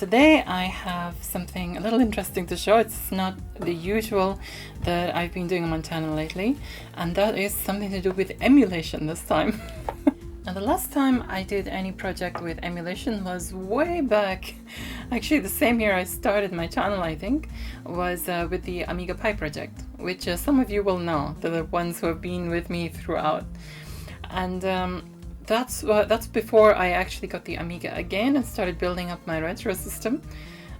today I have something a little interesting to show. It's not the usual that I've been doing on my channel lately, and that is something to do with emulation this time. Now, the last time I did any project with emulation was way back, actually the same year I started my channel, I think, was with the Amiga Pi project, which some of you will know, the ones who have been with me throughout. And that's before I actually got the Amiga again and started building up my retro system.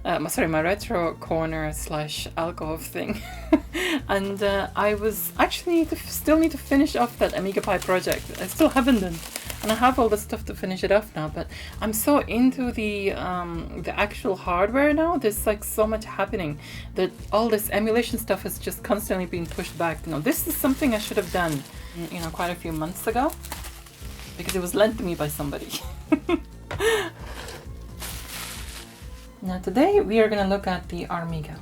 My retro corner / alcove thing. And I was actually still need to finish off that Amiga Pi project. I still haven't done. And I have all the stuff to finish it off now, but I'm so into the actual hardware now. There's like so much happening that all this emulation stuff has just constantly been pushed back. You know, this is something I should have done, you know, quite a few months ago, because it was lent to me by somebody. Now today we are going to look at the Armiga,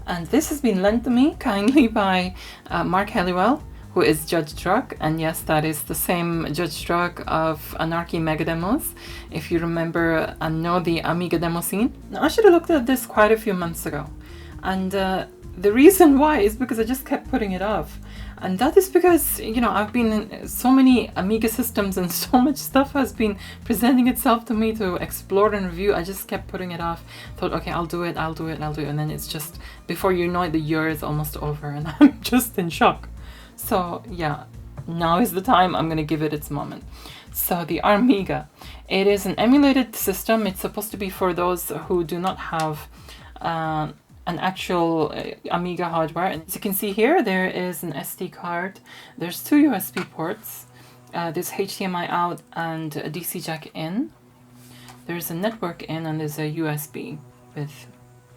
and this has been lent to me kindly by Mark Helliwell, who is Judge Drug, and yes, that is the same Judge Drug of Anarchy Mega Demos, if you remember and know the Amiga demo scene. Now, I should have looked at this quite a few months ago, and the reason why is because I just kept putting it off. And that is because, you know, I've been in so many Amiga systems and so much stuff has been presenting itself to me to explore and review. I just kept putting it off. Thought, okay, I'll do it. And then it's just, before you know it, the year is almost over and I'm just in shock. So yeah, now is the time. I'm going to give it its moment. So the Armiga, it is an emulated system. It's supposed to be for those who do not have an actual Amiga hardware. And as you can see here, there is an SD card. There's two USB ports. There's HDMI out and a DC jack in. There's a network in and there's a USB with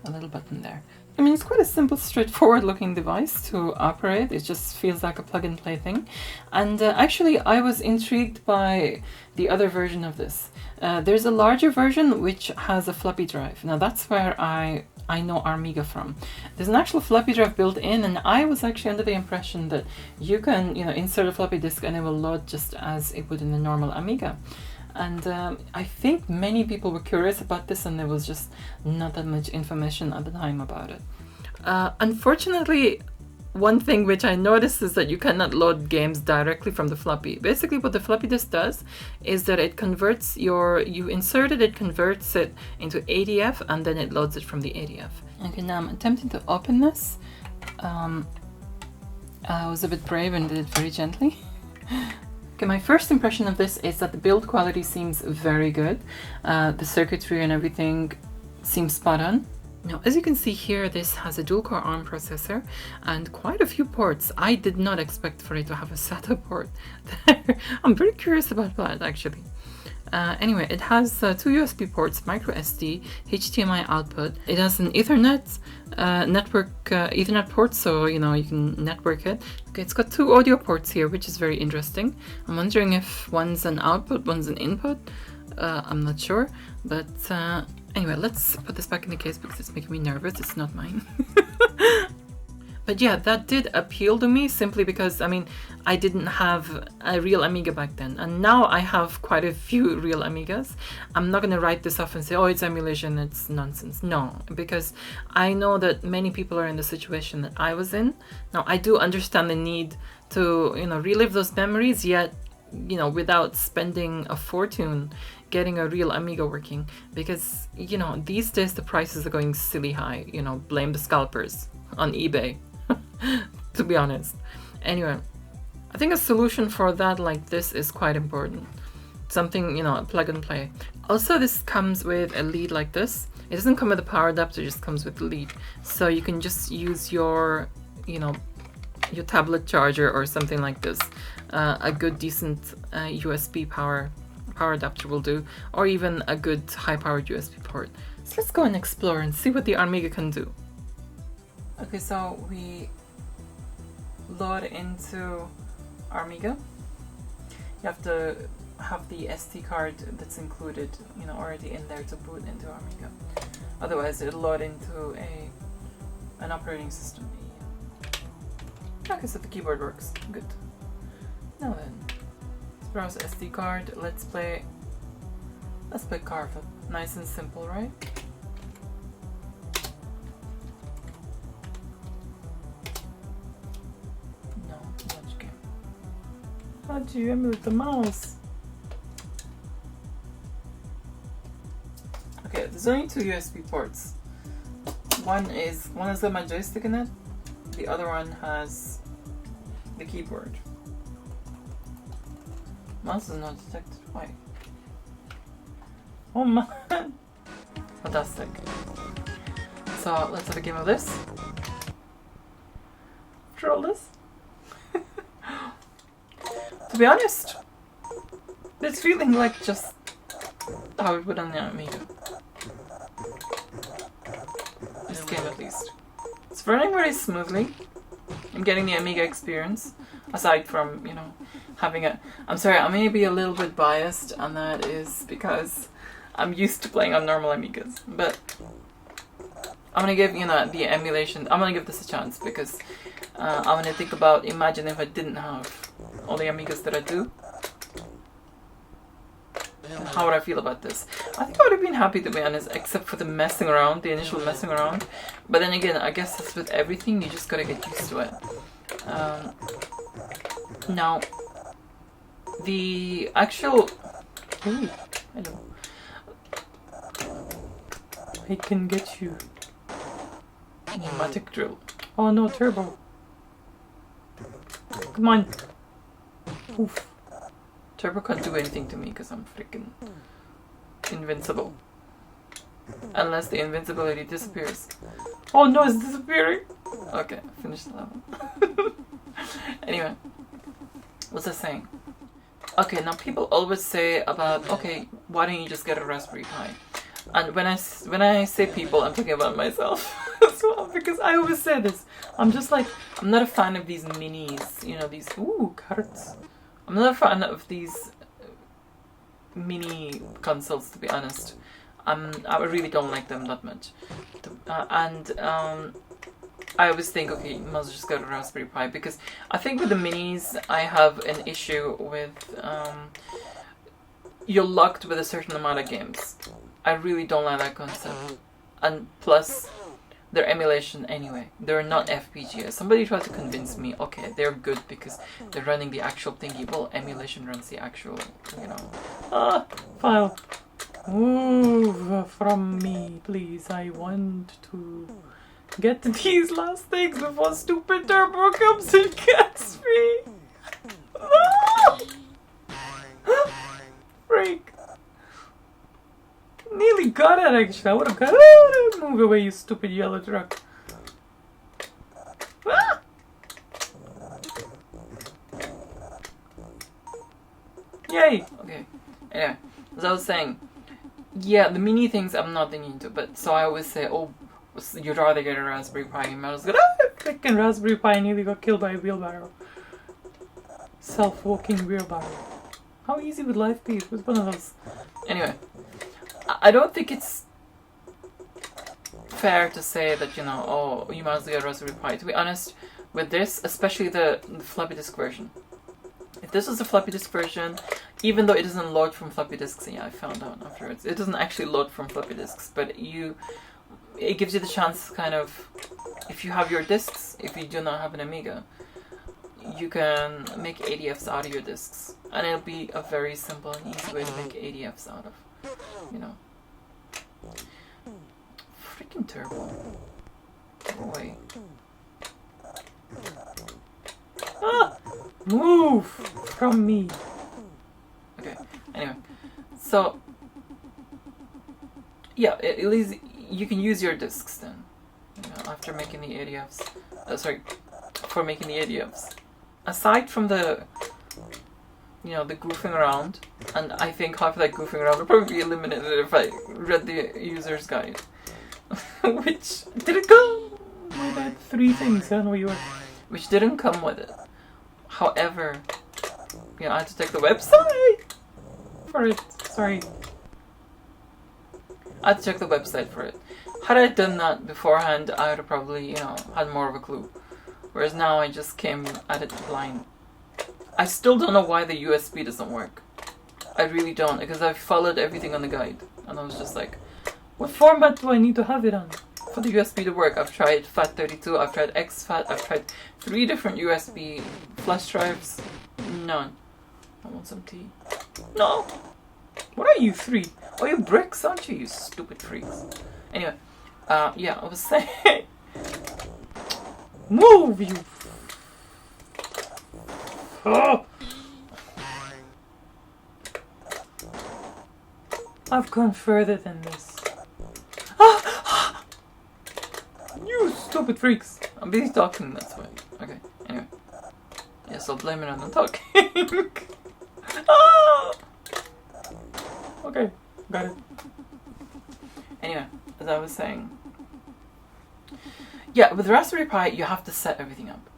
a little button there. I mean, it's quite a simple, straightforward looking device to operate. It just feels like a plug and play thing. And actually, I was intrigued by the other version of this. There's a larger version which has a floppy drive. Now that's where I know Armiga from. There's an actual floppy drive built in, and I was actually under the impression that you can, you know, insert a floppy disk and it will load just as it would in the normal Amiga. And I think many people were curious about this, and there was just not that much information at the time about it. Unfortunately, one thing which I noticed is that you cannot load games directly from the floppy. Basically, what the floppy disk does is that it converts you insert it, it converts it into ADF, and then it loads it from the ADF. Okay, now I'm attempting to open this. I was a bit brave and did it very gently. Okay, my first impression of this is that the build quality seems very good. The circuitry and everything seems spot on. Now, as you can see here, this has a dual-core ARM processor and quite a few ports. I did not expect for it to have a SATA port there. I'm very curious about that, actually. Anyway, it has two USB ports, micro SD, HDMI output. It has an Ethernet Ethernet port, so you know you can network it. Okay, it's got two audio ports here, which is very interesting. I'm wondering if one's an output, one's an input. I'm not sure, but anyway, let's put this back in the case because it's making me nervous. It's not mine. But yeah, that did appeal to me simply because, I mean, I didn't have a real Amiga back then. And now I have quite a few real Amigas. I'm not going to write this off and say, oh, it's emulation, it's nonsense. No, because I know that many people are in the situation that I was in. Now, I do understand the need to, you know, relive those memories, yet, you know, without spending a fortune getting a real Amiga working. Because, you know, these days the prices are going silly high. You know, blame the scalpers on eBay. To be honest. Anyway, I think a solution for that like this is quite important. Something, you know, plug and play. Also, this comes with a lead like this. It doesn't come with a power adapter, it just comes with the lead. So you can just use your, you know, your tablet charger or something like this. A good decent USB power adapter will do, or even a good high-powered USB port. So let's go and explore and see what the Armiga can do. Okay, so we load into Armiga. You have to have the SD card that's included, you know, already in there to boot into Armiga. Otherwise, it'll load into an operating system. Okay, so the keyboard works. Good. Now then, let's browse SD card. Let's play Car-vup. Nice and simple, right? How do you emulate the mouse? Okay, there's only 2 USB ports. One has got my joystick in it. The other one has the keyboard. Mouse is not detected. Why? Oh man! Fantastic. So let's have a game of this. After all this. To be honest, it's feeling like just how it would on the Amiga. This game at least. It's running very smoothly. I'm getting the Amiga experience. Aside from, you know, having a... I'm sorry, I may be a little bit biased, and that is because I'm used to playing on normal Amigas. But I'm gonna give, you know, the emulation... I'm gonna give this a chance because I'm gonna think about, imagine if I didn't have all the Amigas that I do. How would I feel about this? I think I would have been happy, to be honest, except for the messing around, the initial messing around. But then again, I guess it's with everything, you just gotta get used to it. Now, the actual... Ooh, hello. I can get you. Pneumatic drill. Oh no, turbo. Come on. Oof. Turbo can't do anything to me because I'm freaking invincible. Unless the invincibility disappears. Oh no, it's disappearing! Okay, finish the level. Anyway, what's I saying? Okay, now people always say about, okay, why don't you just get a Raspberry Pi? And when I say people, I'm talking about myself as well, because I always say this. I'm just like, I'm not a fan of these minis, you know, these, ooh, carrots. I'm not a fan of these mini consoles, to be honest. I really don't like them that much. I always think, okay, you must just get a Raspberry Pi, because I think with the minis, I have an issue with, you're locked with a certain amount of games. I really don't like that concept. And plus, they're emulation anyway. They're not FPGAs. Somebody tried to convince me, okay, they're good because they're running the actual thingy. Well, emulation runs the actual, you know. File. Move from me, please. I want to get these last things before stupid Turbo comes and gets me. Freak. Nearly got it, actually. I would have got it. Move away, you stupid yellow truck. Ah! Yay! Okay. Anyway, as I was saying, yeah, the mini things I'm not thinking into, but so I always say, oh, you'd rather get a Raspberry Pi. And I was like, freaking Raspberry Pi nearly got killed by a wheelbarrow. Self-walking wheelbarrow. How easy would life be? It was one of those. Anyway. I don't think it's fair to say that, you know, oh, you must get a Raspberry Pi. To be honest, with this, especially the floppy disk version. If this was the floppy disk version, even though it doesn't load from floppy disks, yeah, I found out afterwards, it doesn't actually load from floppy disks, but it gives you the chance, kind of, if you have your disks, if you do not have an Amiga, you can make ADFs out of your disks. And it'll be a very simple and easy way to make ADFs out of. You know. Freaking Turbo. Go away. Ah! Move from me. Okay, anyway. So, yeah, at least you can use your discs then. You know, after making the ADFs. For making the ADFs. Aside from the, you know, the goofing around, and I think half of that goofing around would probably be eliminated if I read the user's guide. Which didn't come with that 3 things, I don't know what you were. Which didn't come with it. However, you know, I had to take the website for it. Sorry. I had to check the website for it. Had I done that beforehand, I would have probably, you know, had more of a clue. Whereas now I just came at it blind. I still don't know why the USB doesn't work. I really don't, because I've followed everything on the guide. And I was just like, what format do I need to have it on for the USB to work? I've tried FAT32, I've tried exFAT, I've tried 3 different USB flash drives. None. I want some tea. No! What are you three? Oh, you bricks, aren't you, you stupid freaks? Anyway, yeah, I was saying... Move, you... Oh! I've gone further than this. Ah! You stupid freaks! I'm busy talking, that's why. Okay, anyway. Yes, I'll blame it on the talking. Ah! Okay, got it. Anyway, as I was saying. Yeah, with Raspberry Pi, you have to set everything up.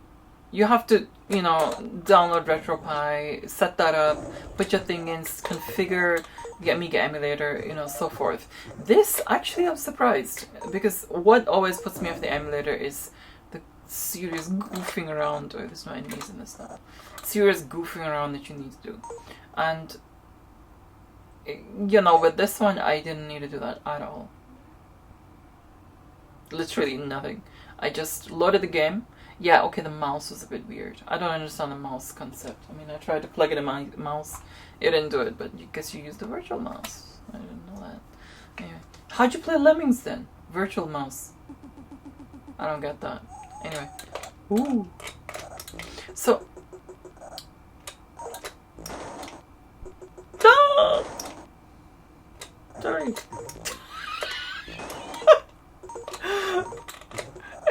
You have to, you know, download RetroPie, set that up, put your thing in, configure the Amiga emulator, you know, so forth. This, actually, I'm surprised, because what always puts me off the emulator is the serious goofing around. Oh, there's no enemies in this now. Serious goofing around that you need to do. And, you know, with this one, I didn't need to do that at all. Literally nothing. I just loaded the game. Yeah, okay, the mouse was a bit weird. I don't understand the mouse concept. I mean, I tried to plug it in my mouse. It didn't do it, but I guess you used the virtual mouse. I didn't know that. Anyway, how'd you play Lemmings then? Virtual mouse. I don't get that. Anyway. Ooh. So. No! Sorry.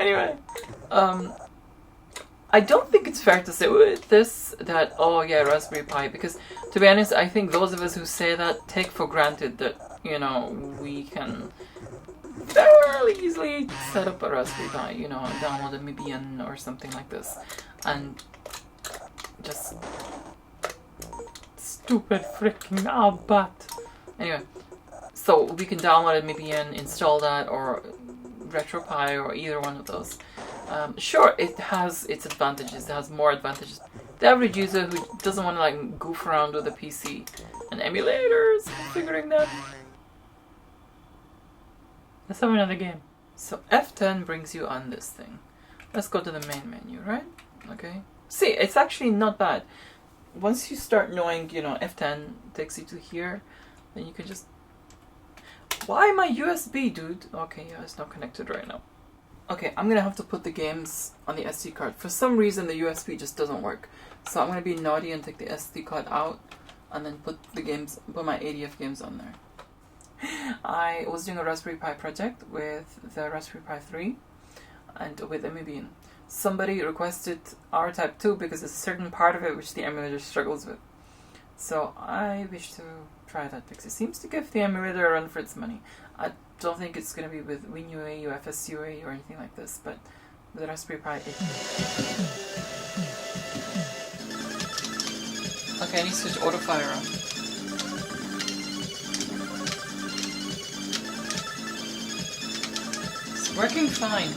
Anyway. I don't think it's fair to say with this that, oh yeah, Raspberry Pi, because to be honest, I think those of us who say that take for granted that, you know, we can fairly easily set up a Raspberry Pi, you know, download a Mibian or something like this, and just stupid freaking Abbat. Anyway, so we can download a Mibian, install that, or RetroPie, or either one of those. Sure, it has its advantages. It has more advantages. The average user who doesn't want to like goof around with a PC and emulators, figuring that. Let's have another game. So F10 brings you on this thing. Let's go to the main menu, right? Okay. See, it's actually not bad. Once you start knowing, you know, F10 takes you to here, then you can just... Why my USB, dude? Okay, yeah, it's not connected right now. Okay, I'm gonna have to put the games on the SD card. For some reason, the USB just doesn't work. So I'm gonna be naughty and take the SD card out and then put my ADF games on there. I was doing a Raspberry Pi project with the Raspberry Pi 3 and with Amiga. Somebody requested R-Type 2 because there's a certain part of it which the emulator struggles with. So I wish to try that because it seems to give the emulator a run for its money. I don't think it's going to be with WinUAE or FSUAE or anything like this, but with the Raspberry Pi it... Okay, I need to switch Autofire on. It's working fine.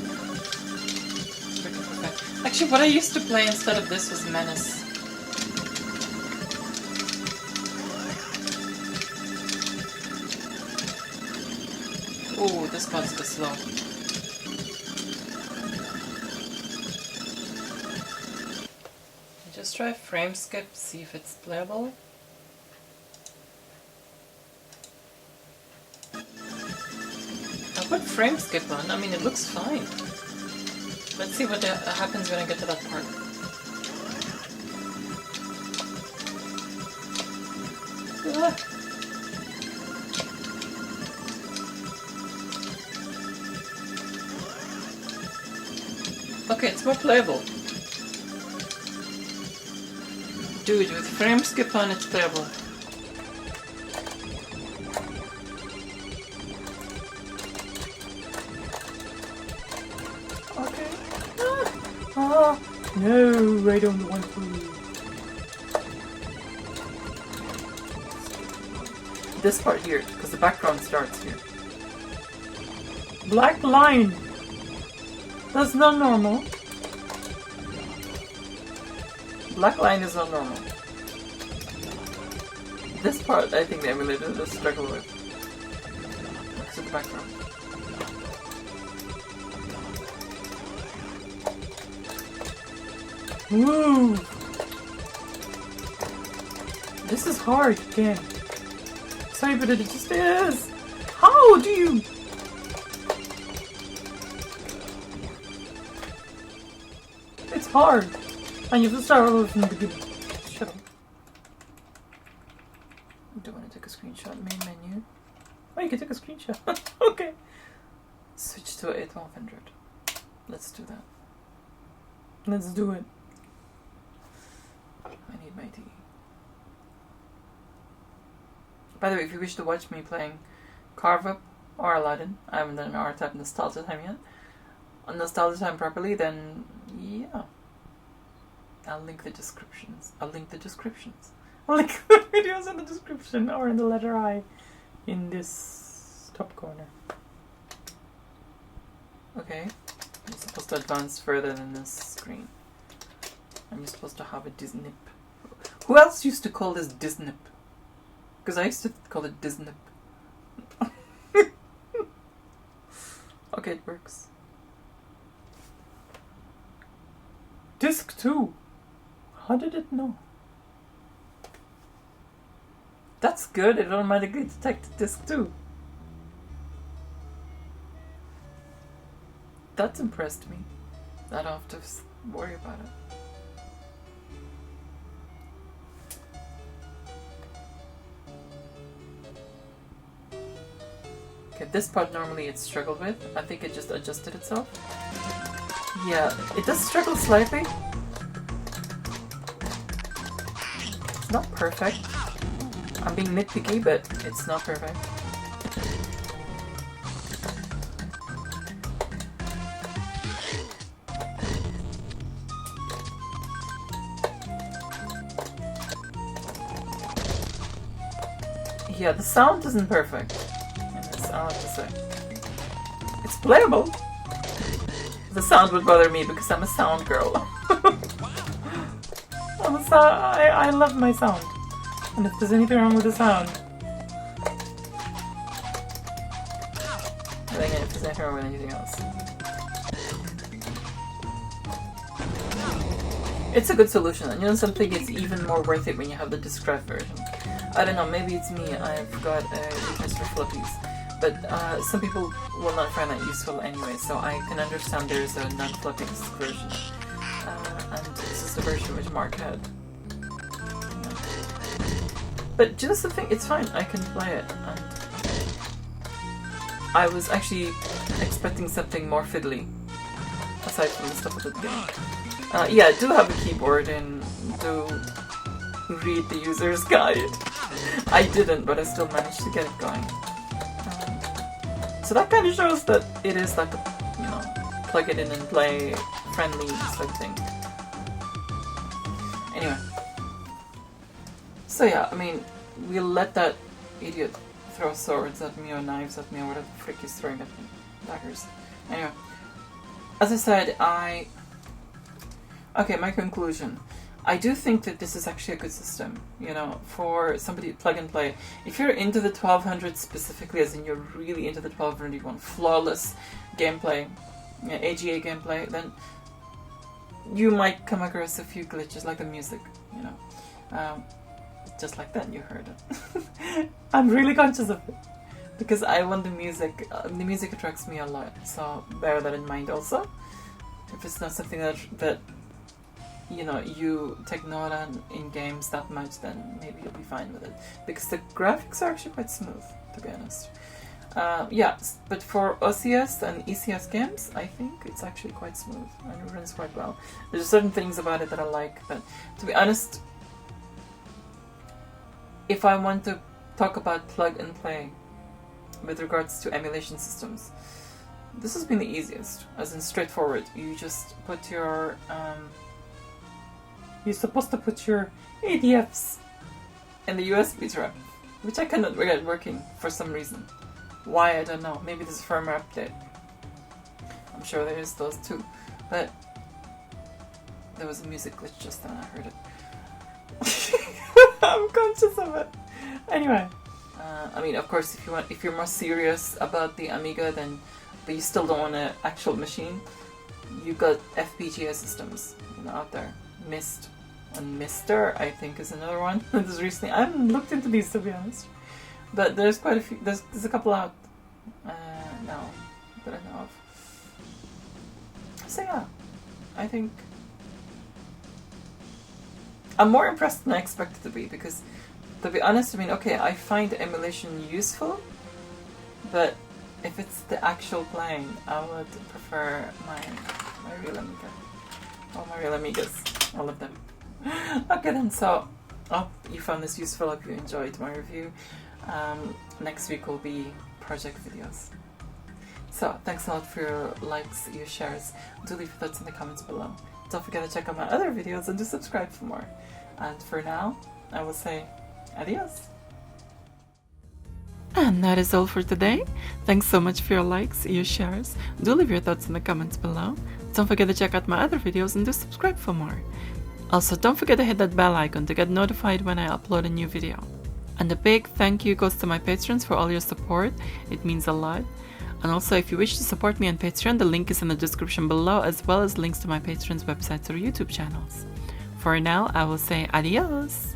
It's working perfect. Actually, what I used to play instead of this was Menace. Oh, this part's a bit slow. Just try frame skip, see if it's playable. I'll put frame skip on, I mean it looks fine. Let's see what happens when I get to that part. Ah. Okay, it's more playable. Dude, with frame skip on, it's playable. Okay. Ah, no, I don't want to. This part here, because the background starts here. Black line! That's not normal. Black line is not normal. This part, I think the emulator does struggle with. Look at the background. Woo! This is hard again. Sorry, but it just is. How do you? It's hard. And you have to start all over from the beginning. Shut up. I don't want to take a screenshot. Main menu. Oh, you can take a screenshot. Okay. Switch to A1200. Let's do that. Let's do it. I need my tea. By the way, if you wish to watch me playing Car-vup or Aladdin, I haven't done an R-type Nostalgia Time yet. On Nostalgia Time properly, then yeah. I'll link the descriptions. I'll link the videos in the description or in the letter I in this top corner. Okay. I'm supposed to advance further than this screen. I'm supposed to have a Disnip. Who else used to call this Disnip? Because I used to call it Disnip. Okay, it works. Disc 2. How did it know? That's good, it automatically detected disc 2. That's impressed me. I don't have to worry about it. Okay, this part normally it struggled with. I think it just adjusted itself. Yeah, it does struggle slightly. It's not perfect. I'm being nitpicky, but it's not perfect. Yeah, the sound isn't perfect. I'll have to say. It's playable. The sound would bother me because I'm a sound girl. I love my sound. And if there's anything wrong with the sound, then again, if there's anything wrong with anything else. It's a good solution, and you know something, it's even more worth it when you have the disc drive version. I don't know, maybe it's me, I've got a weakness for floppies. But some people will not find that useful anyway, so I can understand there's a non-floppy disk version. And this is the version which Mark had. But just the thing, it's fine, I can play it. And I was actually expecting something more fiddly, aside from the stuff at the beginning. Yeah, I do have a keyboard and do read the user's guide. I didn't, but I still managed to get it going. So that kind of shows that it is like a, you know, plug it in and play friendly sort of thing. Anyway. So yeah, I mean, we'll let that idiot throw swords at me or knives at me or whatever the frick he's throwing at me. Daggers. Anyway. As I said, okay, my conclusion. I do think that this is actually a good system, you know, for somebody to plug and play. If you're into the 1200 specifically, as in you're really into the 1200, you want flawless gameplay, you know, AGA gameplay, then you might come across a few glitches, like the music, you know. Just like that, you heard it. I'm really conscious of it, because I want the music attracts me a lot, so bear that in mind also. If it's not something that you know, you take note on in games that much, then maybe you'll be fine with it. Because the graphics are actually quite smooth, to be honest. Yeah, but for OCS and ECS games, I think it's actually quite smooth and it runs quite well. There's certain things about it that I like, but to be honest, if I want to talk about plug and play with regards to emulation systems, this has been the easiest, as in straightforward. You just put your you're supposed to put your ADFs in the USB drive, which I cannot get working for some reason. Why, I don't know. Maybe there's a firmware update. I'm sure there is those too. But there was a music glitch just then, I heard it. I'm conscious of it. Anyway, I mean, of course, if you're more serious about the Amiga, then but you still don't want an actual machine, you've got FPGA systems, you know, out there. Mist, And Mister, I think, is another one. There's recently, I haven't looked into these to be honest, but there's quite a few. There's a couple out now that I know of. So yeah, I think I'm more impressed than I expected to be, because, to be honest, I mean, okay, I find emulation useful, but if it's the actual playing, I would prefer my real Amiga. All my real Amigas, all of them. Okay then, so I hope you found this useful, I hope you enjoyed my review. Next week will be project videos. So thanks a lot for your likes, your shares. Do leave your thoughts in the comments below. Don't forget to check out my other videos and do subscribe for more. And for now, I will say adios. And that is all for today. Thanks so much for your likes, your shares. Do leave your thoughts in the comments below. Don't forget to check out my other videos and do subscribe for more. Also, don't forget to hit that bell icon to get notified when I upload a new video. And a big thank you goes to my patrons for all your support. It means a lot. And also, if you wish to support me on Patreon, the link is in the description below, as well as links to my patrons' websites or YouTube channels. For now, I will say adios!